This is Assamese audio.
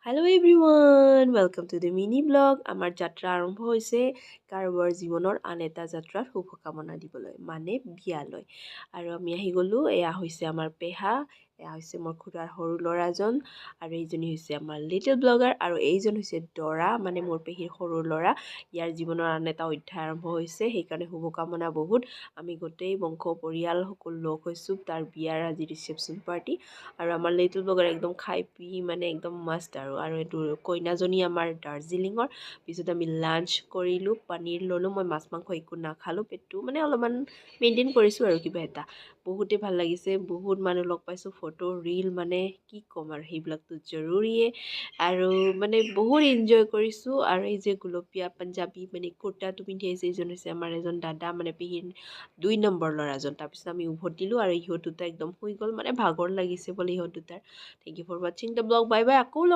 Hello' everyone welcome to the mini blog. আমাৰ যাত্ৰা আৰম্ভ হৈছে কাৰোবাৰ জীৱনৰ আন এটা যাত্ৰাত শুভকামনা দিবলৈ মানে বিয়ালৈ। আৰু আমি আহি গ'লোঁ। এয়া হৈছে আমাৰ পেহা, এয়া হৈছে মোৰ খুৰাৰ সৰু ল'ৰাজন, আৰু এইজনী হৈছে আমাৰ লিটল ব্লগাৰ, আৰু এইজন হৈছে দৰা মানে মোৰ পেহীৰ সৰু ল'ৰা। ইয়াৰ জীৱনৰ আন এটা অধ্যায় আৰম্ভ হৈছে, সেইকাৰণে শুভকামনা বহুত। আমি গোটেই বংশ পৰিয়াল সকলো লগ হৈছোঁ তাৰ বিয়াৰ আজি ৰিচেপশ্যন পাৰ্টি। আৰু আমাৰ লিটল ব্লগাৰ একদম খাই পি মানে একদম মাষ্ট আৰু এইটো কইনাজনী আমাৰ দাৰ্জিলিঙৰ। পিছত আমি লাঞ্চ কৰিলোঁ, পনীৰ ল'লোঁ। মই মাছ মাংস একো নাখালোঁ, পেটটো মানে অলপমান মেইনটেইন কৰিছোঁ আৰু কিবা এটা। বহুতেই ভাল লাগিছে, বহুত মানুহ লগ পাইছোঁ, ফটো ৰীল মানে কি ক'ম আৰু সেইবিলাকতো জৰুৰীয়ে। আৰু মানে বহুত এনজয় কৰিছোঁ। আৰু এই যে গুলপীয়া পাঞ্জাবী মানে কুৰ্তাটো পিন্ধি আহিছে, এইজন হৈছে আমাৰ এজন দাদা মানে পেহীৰ 2 নম্বৰ ল'ৰাজন। তাৰপিছত আমি উভতিলোঁ আৰু ইহঁত দুটা একদম শুই গ'ল, মানে ভাগৰ লাগিছে বোলে ইহঁত দুটাৰ। থেংক ইউ ফৰ ৱাচিং দ্য ব্লগ। Bye bye. আকৌ লগ